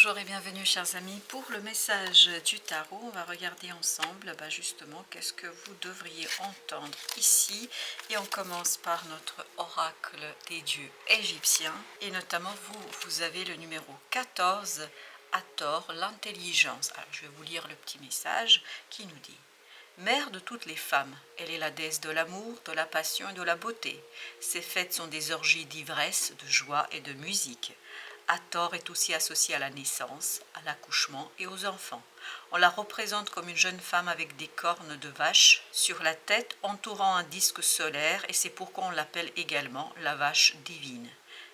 Bonjour et bienvenue chers amis pour le message du tarot. On va regarder ensemble justement qu'est-ce que vous devriez entendre ici. Et on commence par notre oracle des dieux égyptiens. Et notamment vous avez le numéro 14, Hathor, l'intelligence. Alors je vais vous lire le petit message qui nous dit: Mère de toutes les femmes, elle est la déesse de l'amour, de la passion et de la beauté. Ses fêtes sont des orgies d'ivresse, de joie et de musique. Hathor est aussi associée à la naissance, à l'accouchement et aux enfants. On la représente comme une jeune femme avec des cornes de vache sur la tête entourant un disque solaire, et c'est pourquoi on l'appelle également la vache divine.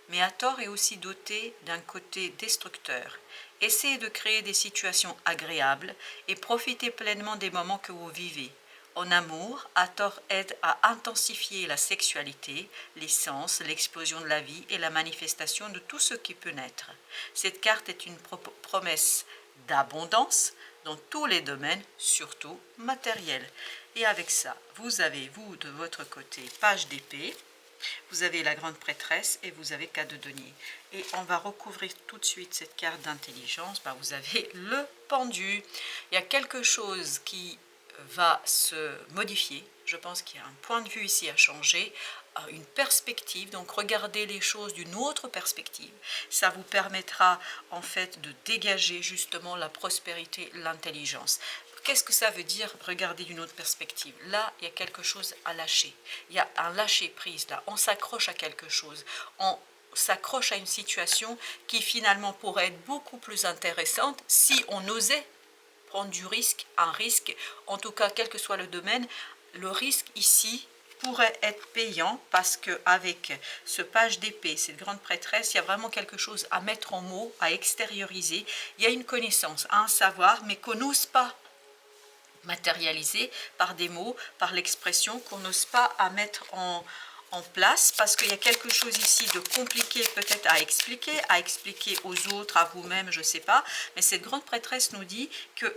Mais Hathor est aussi dotée d'un côté destructeur. Essayez de créer des situations agréables et profitez pleinement des moments que vous vivez. En amour, Hathor aide à intensifier la sexualité, l'essence, l'explosion de la vie et la manifestation de tout ce qui peut naître. Cette carte est une promesse d'abondance dans tous les domaines, surtout matériels. Et avec ça, vous avez, vous, de votre côté, page d'épée, vous avez la grande prêtresse et vous avez 4 de denier. Et on va recouvrir tout de suite cette carte d'intelligence. Vous avez le pendu. Il y a quelque chose qui va se modifier. Je pense qu'il y a un point de vue ici à changer, une perspective. Donc regardez les choses d'une autre perspective. Ça vous permettra en fait de dégager justement la prospérité, l'intelligence. Qu'est-ce que ça veut dire regarder d'une autre perspective? Là, il y a quelque chose à lâcher. Il y a un lâcher-prise là. On s'accroche à quelque chose. On s'accroche à une situation qui finalement pourrait être beaucoup plus intéressante si on osait prendre du risque, un risque, en tout cas quel que soit le domaine. Le risque ici pourrait être payant parce que avec ce page d'épée, cette grande prêtresse, il y a vraiment quelque chose à mettre en mots, à extérioriser. Il y a une connaissance, un savoir, mais qu'on n'ose pas matérialiser par des mots, par l'expression, qu'on n'ose pas à mettre en place, parce qu'il y a quelque chose ici de compliqué peut-être à expliquer aux autres, à vous-même, je ne sais pas, mais cette grande prêtresse nous dit que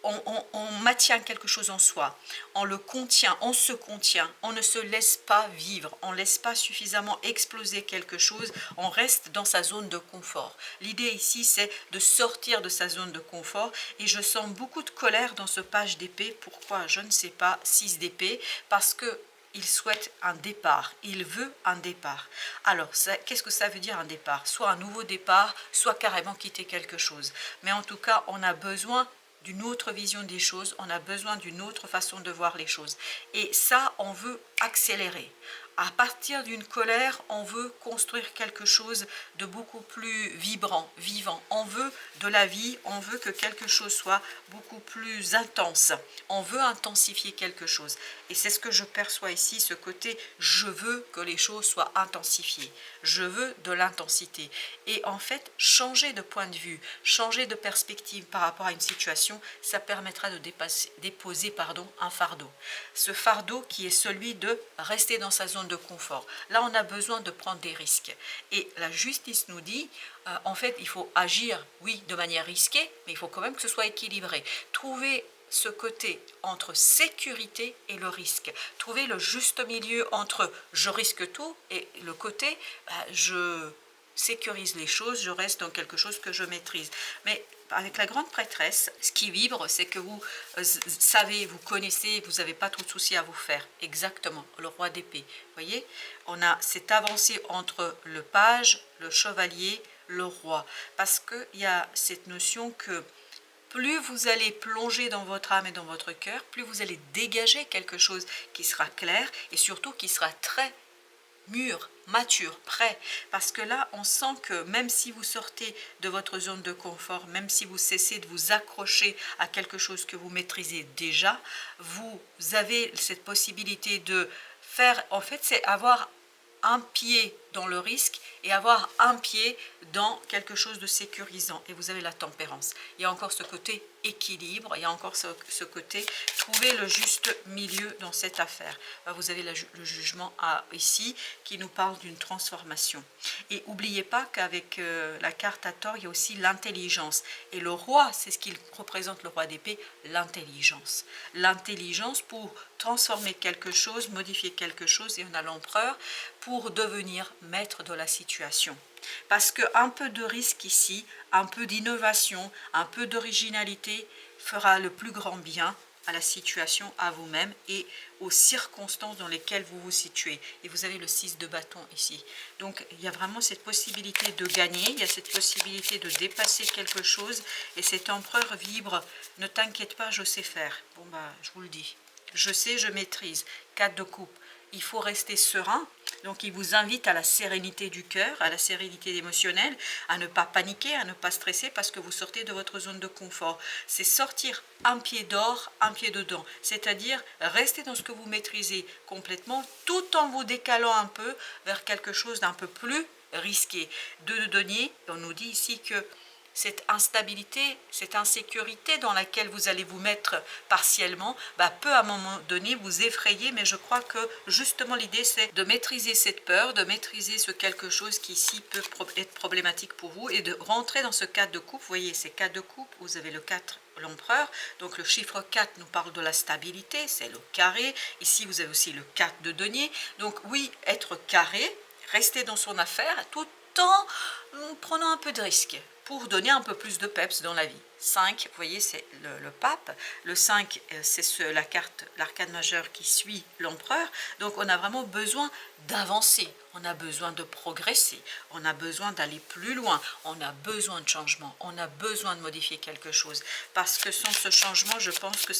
on maintient quelque chose en soi, on le contient, on se contient, on ne se laisse pas vivre, on ne laisse pas suffisamment exploser quelque chose, on reste dans sa zone de confort. L'idée ici, c'est de sortir de sa zone de confort, et je sens beaucoup de colère dans ce page d'épée. Pourquoi? Je ne sais pas. 6 d'épée, parce que il souhaite un départ, il veut un départ. Alors, qu'est-ce que ça veut dire un départ? Soit un nouveau départ, soit carrément quitter quelque chose. Mais en tout cas, on a besoin d'une autre vision des choses, on a besoin d'une autre façon de voir les choses. Et ça, on veut accélérer. À partir d'une colère, on veut construire quelque chose de beaucoup plus vibrant, vivant. On veut de la vie, on veut que quelque chose soit beaucoup plus intense. On veut intensifier quelque chose. Et c'est ce que je perçois ici, ce côté « je veux que les choses soient intensifiées ». Je veux de l'intensité. Et en fait, changer de point de vue, changer de perspective par rapport à une situation, ça permettra de déposer un fardeau. Ce fardeau qui est celui de rester dans sa zone de confort. Là, on a besoin de prendre des risques. Et la justice nous dit, en fait, il faut agir, oui, de manière risquée, mais il faut quand même que ce soit équilibré. Trouver ce côté entre sécurité et le risque. Trouver le juste milieu entre je risque tout et le côté je sécurise les choses, je reste dans quelque chose que je maîtrise. Mais avec la grande prêtresse, ce qui vibre, c'est que vous savez, vous connaissez, vous n'avez pas trop de soucis à vous faire. Exactement, le roi d'épée. Vous voyez, on a cette avancée entre le page, le chevalier, le roi. Parce qu'il y a cette notion que plus vous allez plonger dans votre âme et dans votre cœur, plus vous allez dégager quelque chose qui sera clair et surtout qui sera très mûr, mature, prêt. Parce que là, on sent que même si vous sortez de votre zone de confort, même si vous cessez de vous accrocher à quelque chose que vous maîtrisez déjà, vous avez cette possibilité de faire, en fait, c'est avoir un pied dans le risque et avoir un pied dans quelque chose de sécurisant. Et vous avez la tempérance. Il y a encore ce côté équilibre, il y a encore ce côté trouver le juste milieu dans cette affaire. Vous avez le jugement ici qui nous parle d'une transformation. Et n'oubliez pas qu'avec la carte Hathor, il y a aussi l'intelligence. Et le roi, c'est ce qu'il représente, le roi d'épée, l'intelligence. L'intelligence pour transformer quelque chose, modifier quelque chose, et on a l'empereur pour devenir maître de la situation. Parce qu'un peu de risque ici, un peu d'innovation, un peu d'originalité fera le plus grand bien à la situation, à vous-même et aux circonstances dans lesquelles vous vous situez. Et vous avez le 6 de bâton ici. Donc il y a vraiment cette possibilité de gagner, il y a cette possibilité de dépasser quelque chose. Et cet empereur vibre, ne t'inquiète pas, je sais faire. Bon bah, je vous le dis. Je sais, je maîtrise. 4 de coupe. Il faut rester serein. Donc il vous invite à la sérénité du cœur, à la sérénité émotionnelle, à ne pas paniquer, à ne pas stresser parce que vous sortez de votre zone de confort. C'est sortir un pied dehors, un pied dedans. C'est-à-dire rester dans ce que vous maîtrisez complètement tout en vous décalant un peu vers quelque chose d'un peu plus risqué. De denier, on nous dit ici que cette instabilité, cette insécurité dans laquelle vous allez vous mettre partiellement, peut à un moment donné vous effrayer, mais je crois que justement l'idée c'est de maîtriser cette peur, de maîtriser ce quelque chose qui ici peut être problématique pour vous et de rentrer dans ce cadre de coupe. Vous voyez, ces cadres de coupe, vous avez le 4, l'empereur, donc le chiffre 4 nous parle de la stabilité, c'est le carré. Ici vous avez aussi le 4 de denier, donc oui, être carré, rester dans son affaire tout en prenant un peu de risque pour donner un peu plus de peps dans la vie. 5, vous voyez, c'est le pape. Le 5, c'est la carte, l'arcane majeure qui suit l'empereur. Donc on a vraiment besoin d'avancer, on a besoin de progresser, on a besoin d'aller plus loin, on a besoin de changement, on a besoin de modifier quelque chose. Parce que sans ce changement, je pense que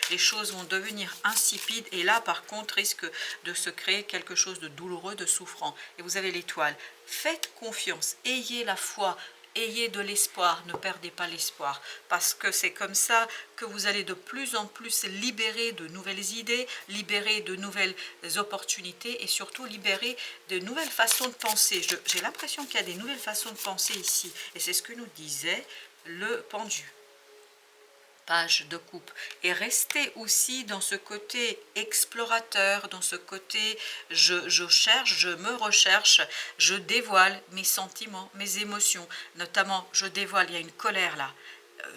les choses vont devenir insipides et là, par contre, risque de se créer quelque chose de douloureux, de souffrant. Et vous avez l'étoile. Faites confiance, ayez la foi, ayez de l'espoir, ne perdez pas l'espoir, parce que c'est comme ça que vous allez de plus en plus libérer de nouvelles idées, libérer de nouvelles opportunités et surtout libérer de nouvelles façons de penser. J'ai l'impression qu'il y a des nouvelles façons de penser ici, et c'est ce que nous disait le pendu. Page de coupe, et restez aussi dans ce côté explorateur, dans ce côté je cherche, je me recherche, je dévoile mes sentiments, mes émotions, notamment je dévoile, il y a une colère là,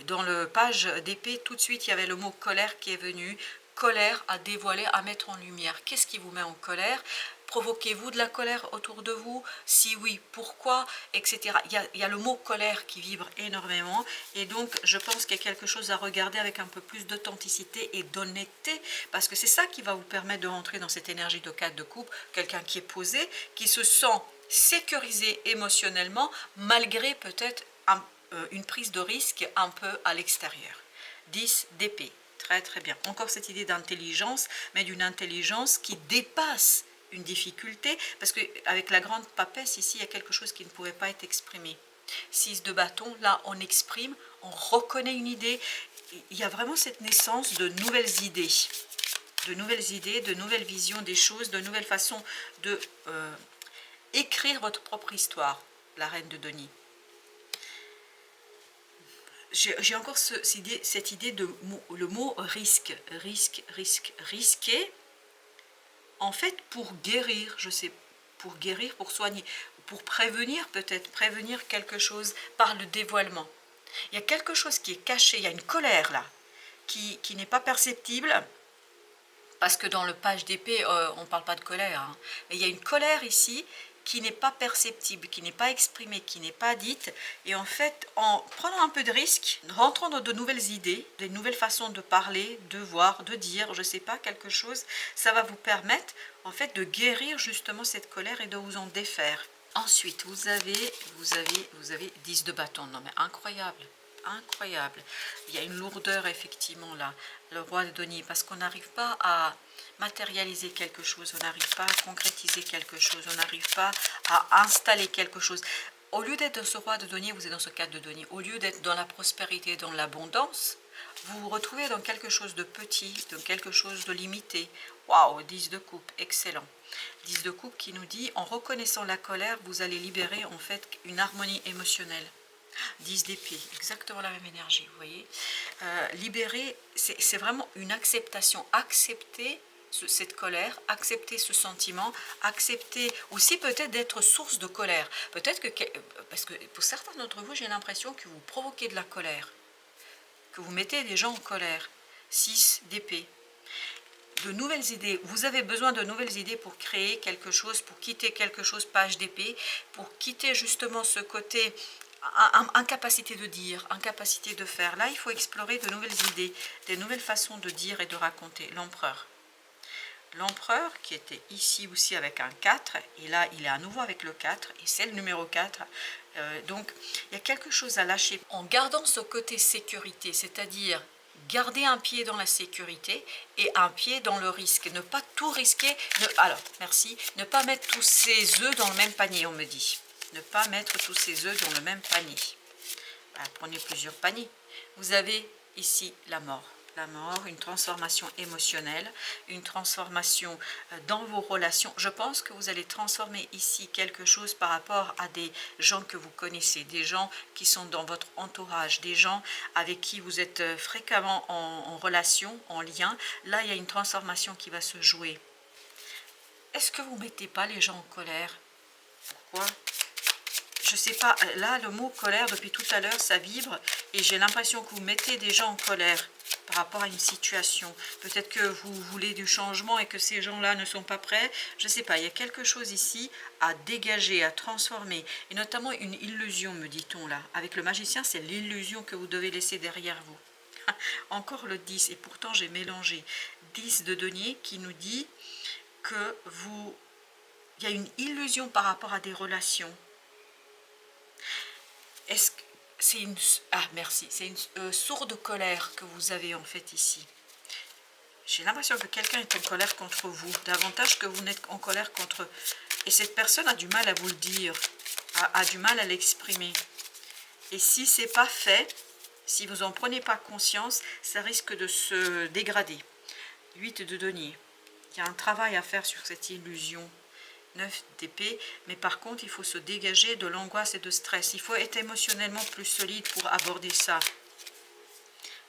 dans le page d'épée tout de suite il y avait le mot colère qui est venu, colère à dévoiler, à mettre en lumière. Qu'est-ce qui vous met en colère? Provoquez-vous de la colère autour de vous? Si oui, pourquoi? Etc. Il y a le mot colère qui vibre énormément. Et donc, je pense qu'il y a quelque chose à regarder avec un peu plus d'authenticité et d'honnêteté. Parce que c'est ça qui va vous permettre de rentrer dans cette énergie de 4 de coupe. Quelqu'un qui est posé, qui se sent sécurisé émotionnellement, malgré peut-être une prise de risque un peu à l'extérieur. 10 d'épée. Très très bien. Encore cette idée d'intelligence, mais d'une intelligence qui dépasse une difficulté, parce qu'avec la grande papesse ici, il y a quelque chose qui ne pouvait pas être exprimé. 6 de bâton, là on exprime, on reconnaît une idée, il y a vraiment cette naissance de nouvelles idées, de nouvelles visions des choses, de nouvelles façons de écrire votre propre histoire, la reine de Denis. J'ai encore cette idée de le mot risque, risquer, en fait pour guérir, je sais, pour guérir, pour soigner, pour prévenir peut-être, prévenir quelque chose par le dévoilement. Il y a quelque chose qui est caché, il y a une colère là, qui n'est pas perceptible, parce que dans le page d'épée, on ne parle pas de colère, hein, mais il y a une colère ici qui n'est pas perceptible, qui n'est pas exprimée, qui n'est pas dite. Et en fait, en prenant un peu de risque, rentrant dans de nouvelles idées, des nouvelles façons de parler, de voir, de dire, je ne sais pas, quelque chose, ça va vous permettre en fait de guérir justement cette colère et de vous en défaire. Ensuite, vous avez 10 de bâton. Non mais incroyable, incroyable. Il y a une lourdeur effectivement là, le roi de denier, parce qu'on n'arrive pas à matérialiser quelque chose, on n'arrive pas à concrétiser quelque chose, on n'arrive pas à installer quelque chose. Au lieu d'être dans ce roi de denier, vous êtes dans ce 4 de denier. Au lieu d'être dans la prospérité, dans l'abondance, vous vous retrouvez dans quelque chose de petit, dans quelque chose de limité. Waouh, 10 de coupe, excellent. 10 de coupe qui nous dit, en reconnaissant la colère, vous allez libérer en fait une harmonie émotionnelle. 10 d'épée, exactement la même énergie, vous voyez. Libérer, c'est vraiment une acceptation, accepter cette colère, accepter ce sentiment, accepter aussi peut-être d'être source de colère. Peut-être que, parce que pour certains d'entre vous, j'ai l'impression que vous provoquez de la colère, que vous mettez des gens en colère. 6 d'épée. de nouvelles idées. Vous avez besoin de nouvelles idées pour créer quelque chose, pour quitter quelque chose, page d'épée, pour quitter justement ce côté incapacité de dire, incapacité de faire. Là, il faut explorer de nouvelles idées, des nouvelles façons de dire et de raconter. L'empereur. L'empereur qui était ici aussi avec un 4, et là il est à nouveau avec le 4, et c'est le numéro 4. Donc il y a quelque chose à lâcher en gardant ce côté sécurité, c'est-à-dire garder un pied dans la sécurité et un pied dans le risque. Ne pas tout risquer, alors merci, ne pas mettre tous ses œufs dans le même panier, on me dit. Ne pas mettre tous ses œufs dans le même panier. Prenez plusieurs paniers. Vous avez ici la mort. La mort, une transformation émotionnelle, une transformation dans vos relations. Je pense que vous allez transformer ici quelque chose par rapport à des gens que vous connaissez, des gens qui sont dans votre entourage, des gens avec qui vous êtes fréquemment en relation, en lien. Là, il y a une transformation qui va se jouer. Est-ce que vous ne mettez pas les gens en colère? Pourquoi? Je ne sais pas, là le mot colère depuis tout à l'heure ça vibre et j'ai l'impression que vous mettez des gens en colère par rapport à une situation. Peut-être que vous voulez du changement et que ces gens-là ne sont pas prêts. Je ne sais pas, il y a quelque chose ici à dégager, à transformer. Et notamment une illusion, me dit-on là. Avec le magicien, c'est l'illusion que vous devez laisser derrière vous. Encore le 10, et pourtant j'ai mélangé. 10 de denier qui nous dit que il y a une illusion par rapport à des relations. Est-ce que c'est une... Ah, merci. C'est une sourde colère que vous avez en fait ici. J'ai l'impression que quelqu'un est en colère contre vous, davantage que vous n'êtes en colère contre... Et cette personne a du mal à vous le dire, a du mal à l'exprimer. Et si ce n'est pas fait, si vous n'en prenez pas conscience, ça risque de se dégrader. 8 de denier. Il y a un travail à faire sur cette illusion. 9 d'épée, mais par contre il faut se dégager de l'angoisse et de stress. Il faut être émotionnellement plus solide pour aborder ça.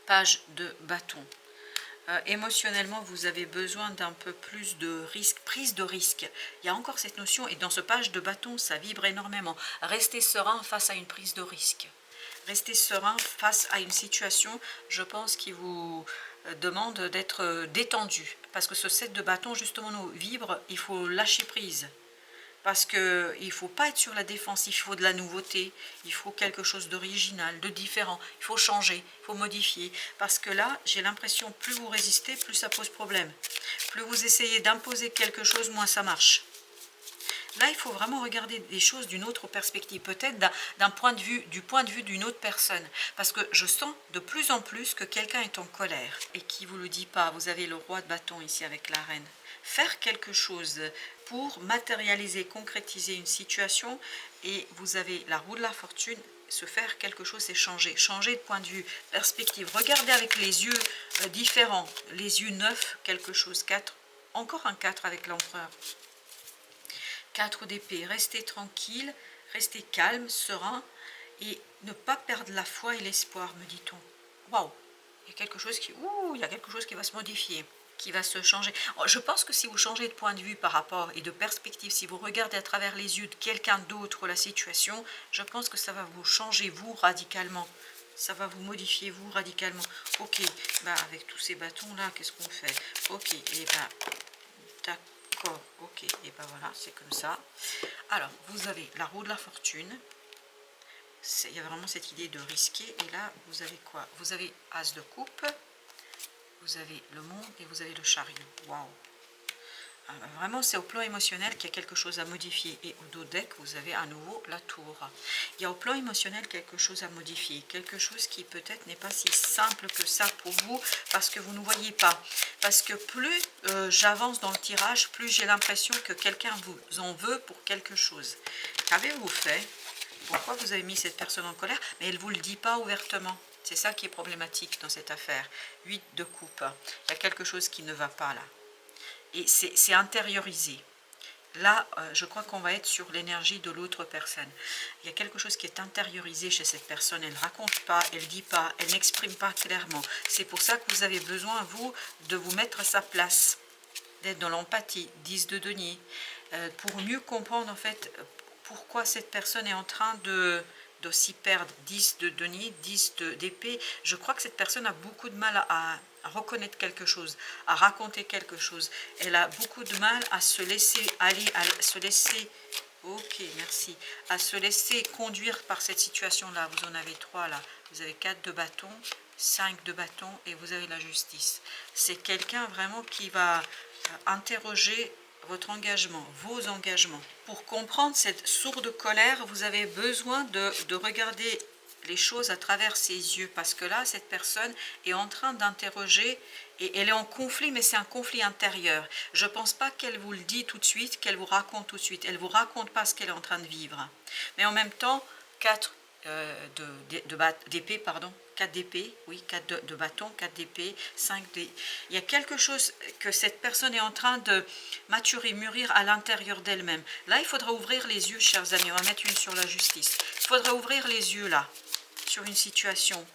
Page de bâton. Émotionnellement vous avez besoin d'un peu plus de risque, prise de risque. Il y a encore cette notion et dans ce page de bâton ça vibre énormément. Restez serein face à une prise de risque. Restez serein face à une situation, je pense, qui vous demande d'être détendu. Parce que ce 7 de bâton, justement, nous vibre, il faut lâcher prise. Parce qu'il ne faut pas être sur la défense, il faut de la nouveauté, il faut quelque chose d'original, de différent. Il faut changer, il faut modifier. Parce que là, j'ai l'impression, plus vous résistez, plus ça pose problème. Plus vous essayez d'imposer quelque chose, moins ça marche. Là, il faut vraiment regarder des choses d'une autre perspective, peut-être du point de vue d'une autre personne. Parce que je sens de plus en plus que quelqu'un est en colère et qui ne vous le dit pas. Vous avez le roi de bâton ici avec la reine. Faire quelque chose pour matérialiser, concrétiser une situation et vous avez la roue de la fortune. Se faire quelque chose, c'est changer. Changer de point de vue, perspective. Regardez avec les yeux différents. Les yeux neufs, quelque chose. 4. Encore un 4 avec l'empereur. 4 d'épée, restez tranquille, restez calme, serein et ne pas perdre la foi et l'espoir, me dit-on. Waouh, il y a quelque chose qui va se modifier, qui va se changer. Je pense que si vous changez de point de vue par rapport et de perspective, si vous regardez à travers les yeux de quelqu'un d'autre la situation, je pense que ça va vous changer vous radicalement. Ça va vous modifier vous radicalement. Ok, avec tous ces bâtons là, qu'est-ce qu'on fait? Ok, et d'accord. Ok, et voilà, c'est comme ça. Alors, vous avez la roue de la fortune. Il y a vraiment cette idée de risquer. Et là, vous avez quoi? Vous avez as de coupe, vous avez le monde et vous avez le chariot. Waouh! Vraiment, c'est au plan émotionnel qu'il y a quelque chose à modifier. Et au dos deck, vous avez à nouveau la tour. Il y a au plan émotionnel quelque chose à modifier. Quelque chose qui peut-être n'est pas si simple que ça pour vous parce que vous ne voyez pas. Parce que plus j'avance dans le tirage, plus j'ai l'impression que quelqu'un vous en veut pour quelque chose. Qu'avez-vous fait? Pourquoi vous avez mis cette personne en colère? Mais elle ne vous le dit pas ouvertement. C'est ça qui est problématique dans cette affaire. 8 de coupe. Il y a quelque chose qui ne va pas là. Et c'est intériorisé. Là, je crois qu'on va être sur l'énergie de l'autre personne. Il y a quelque chose qui est intériorisé chez cette personne. Elle ne raconte pas, elle ne dit pas, elle n'exprime pas clairement. C'est pour ça que vous avez besoin, vous, de vous mettre à sa place, d'être dans l'empathie, 10 de denier, pour mieux comprendre en fait pourquoi cette personne est en train de aussi perdre 10 de denier, 10 d'épée. Je crois que cette personne a beaucoup de mal à reconnaître quelque chose, à raconter quelque chose. Elle a beaucoup de mal à se laisser aller, à se laisser... Ok, merci. À se laisser conduire par cette situation-là. Vous en avez 3 là. Vous avez 4 de bâton, 5 de bâton et vous avez la justice. C'est quelqu'un vraiment qui va interroger votre engagement, vos engagements. Pour comprendre cette sourde colère, vous avez besoin de regarder les choses à travers ses yeux, parce que là, cette personne est en train d'interroger, et elle est en conflit, mais c'est un conflit intérieur. Je ne pense pas qu'elle vous le dit tout de suite, qu'elle vous raconte tout de suite. Elle ne vous raconte pas ce qu'elle est en train de vivre. Mais en même temps, 4 d'épée, pardon, 4 d'épée, oui, 4 de bâton, 4 d'épée, 5 d'épée. Il y a quelque chose que cette personne est en train de maturer, mûrir à l'intérieur d'elle-même. Là, il faudra ouvrir les yeux, chers amis. On va mettre une sur la justice. Il faudra ouvrir les yeux, là, sur une situation.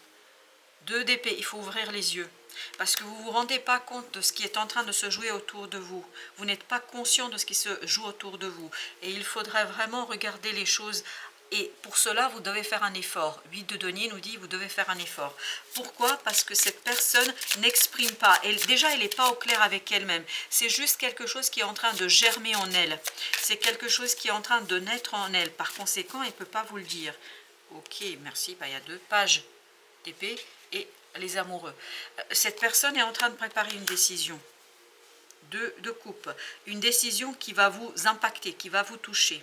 2 d'épée, il faut ouvrir les yeux. Parce que vous ne vous rendez pas compte de ce qui est en train de se jouer autour de vous. Vous n'êtes pas conscient de ce qui se joue autour de vous. Et il faudrait vraiment regarder les choses. Et pour cela, vous devez faire un effort. 8 de denier nous dit, vous devez faire un effort. Pourquoi? Parce que cette personne n'exprime pas. Déjà, elle n'est pas au clair avec elle-même. C'est juste quelque chose qui est en train de germer en elle. C'est quelque chose qui est en train de naître en elle. Par conséquent, elle ne peut pas vous le dire. Ok, merci. Il y a 2 pages d'épée et les amoureux. Cette personne est en train de préparer une décision. 2 de coupe. Une décision qui va vous impacter, qui va vous toucher.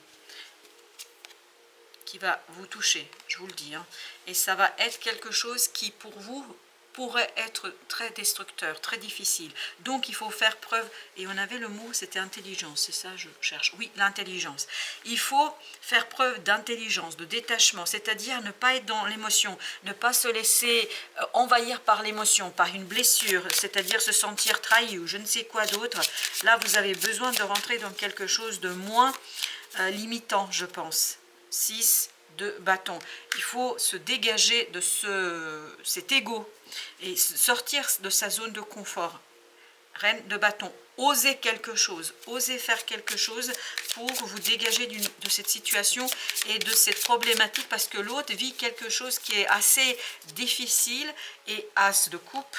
Je vous le dis, hein. Et ça va être quelque chose qui pour vous pourrait être très destructeur, très difficile. Donc il faut faire preuve, et on avait le mot, c'était intelligence, c'est ça je cherche, oui, l'intelligence. Il faut faire preuve d'intelligence, de détachement, c'est-à-dire ne pas être dans l'émotion, ne pas se laisser envahir par l'émotion, par une blessure, c'est-à-dire se sentir trahi ou je ne sais quoi d'autre. Là vous avez besoin de rentrer dans quelque chose de moins limitant, je pense. 6 de bâton. Il faut se dégager de cet ego et sortir de sa zone de confort. Reine de bâton. Osez quelque chose, osez faire quelque chose pour vous dégager de cette situation et de cette problématique, parce que l'autre vit quelque chose qui est assez difficile. Et as de coupe,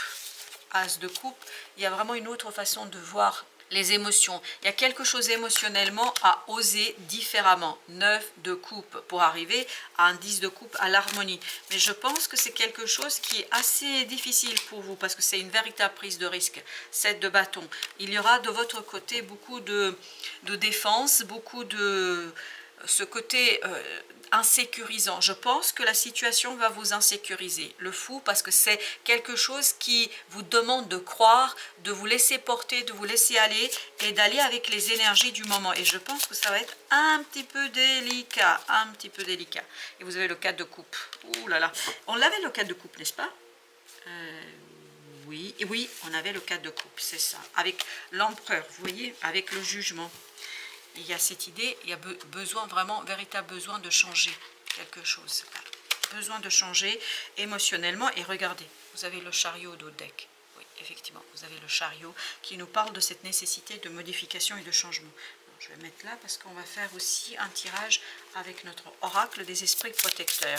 il y a vraiment une autre façon de voir les émotions. Il y a quelque chose émotionnellement à oser différemment. 9 de coupe pour arriver à un 10 de coupe, à l'harmonie. Mais je pense que c'est quelque chose qui est assez difficile pour vous parce que c'est une véritable prise de risque. 7 de bâton. Il y aura de votre côté beaucoup de défense, beaucoup de ce côté insécurisant. Je pense que la situation va vous insécuriser. Le fou, parce que c'est quelque chose qui vous demande de croire, de vous laisser porter, de vous laisser aller et d'aller avec les énergies du moment. Et je pense que ça va être un petit peu délicat, Et vous avez le 4 de coupe. Ouh là là. On l'avait le 4 de coupe, n'est-ce pas? Oui, on avait le 4 de coupe, c'est ça. Avec l'empereur, vous voyez, avec le jugement. Il y a cette idée, il y a besoin, vraiment, véritable besoin de changer quelque chose. Besoin de changer émotionnellement. Et regardez, vous avez le chariot au deck. Oui, effectivement, vous avez le chariot qui nous parle de cette nécessité de modification et de changement. Je vais mettre là parce qu'on va faire aussi un tirage avec notre oracle des esprits protecteurs.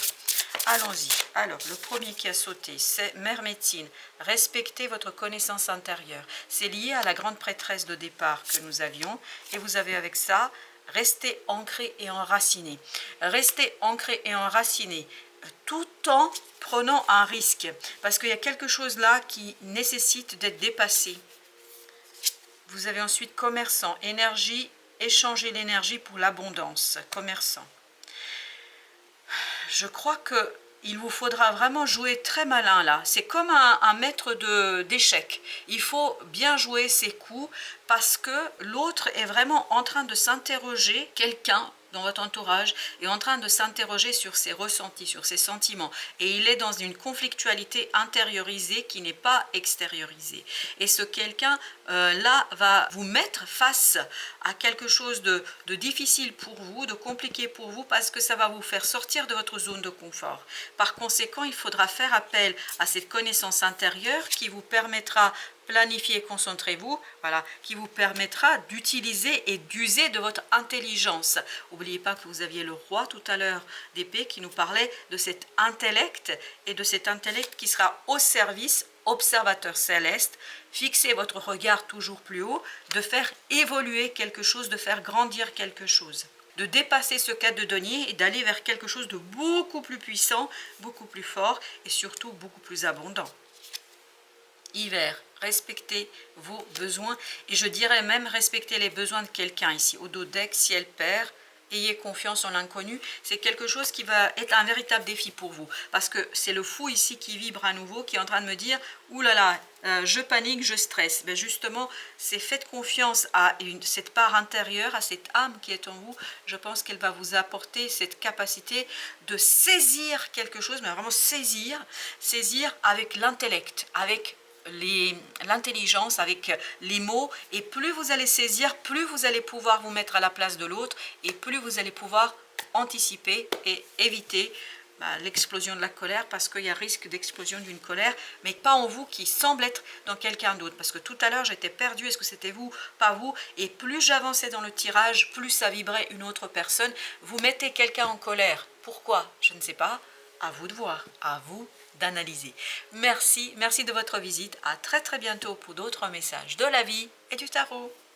Allons-y. Alors, le premier qui a sauté, c'est Mère Médecine. Respectez votre connaissance intérieure. C'est lié à la grande prêtresse de départ que nous avions. Et vous avez avec ça, restez ancré et enraciné. Restez ancré et enraciné tout en prenant un risque. Parce qu'il y a quelque chose là qui nécessite d'être dépassé. Vous avez ensuite commerçant, énergie, échanger l'énergie pour l'abondance, commerçant. Je crois que il vous faudra vraiment jouer très malin là. C'est comme un maître d'échecs. Il faut bien jouer ses coups parce que l'autre est vraiment en train de s'interroger, quelqu'un dans votre entourage est en train de s'interroger sur ses ressentis, sur ses sentiments. Et il est dans une conflictualité intériorisée qui n'est pas extériorisée. Et ce quelqu'un là va vous mettre face à quelque chose de difficile pour vous, de compliqué pour vous, parce que ça va vous faire sortir de votre zone de confort. Par conséquent, il faudra faire appel à cette connaissance intérieure qui vous permettra planifiez, concentrez-vous, voilà, qui vous permettra d'utiliser et d'user de votre intelligence. N'oubliez pas que vous aviez le roi tout à l'heure d'épée qui nous parlait de cet intellect et de cet intellect qui sera au service, observateur céleste, fixez votre regard toujours plus haut, de faire évoluer quelque chose, de faire grandir quelque chose, de dépasser ce cadre de denier et d'aller vers quelque chose de beaucoup plus puissant, beaucoup plus fort et surtout beaucoup plus abondant. Hiver, respectez vos besoins et je dirais même respecter les besoins de quelqu'un ici. Au dos deck, ciel pair, ayez confiance en l'inconnu. C'est quelque chose qui va être un véritable défi pour vous. Parce que c'est le fou ici qui vibre à nouveau, qui est en train de me dire « Ouh là là, je panique, je stresse. » Ben justement, c'est faites confiance à cette part intérieure, à cette âme qui est en vous. Je pense qu'elle va vous apporter cette capacité de saisir quelque chose, mais vraiment saisir avec l'intellect, avec l'intelligence, avec les mots, et plus vous allez saisir, plus vous allez pouvoir vous mettre à la place de l'autre, et plus vous allez pouvoir anticiper et éviter l'explosion de la colère, parce qu'il y a risque d'explosion d'une colère, mais pas en vous, qui semble être dans quelqu'un d'autre, parce que tout à l'heure j'étais perdue, est-ce que c'était vous, pas vous, et plus j'avançais dans le tirage, plus ça vibrait une autre personne. Vous mettez quelqu'un en colère, pourquoi? Je ne sais pas, à vous de voir, à vous d'analyser. Merci de votre visite, à très bientôt pour d'autres messages de la vie et du tarot.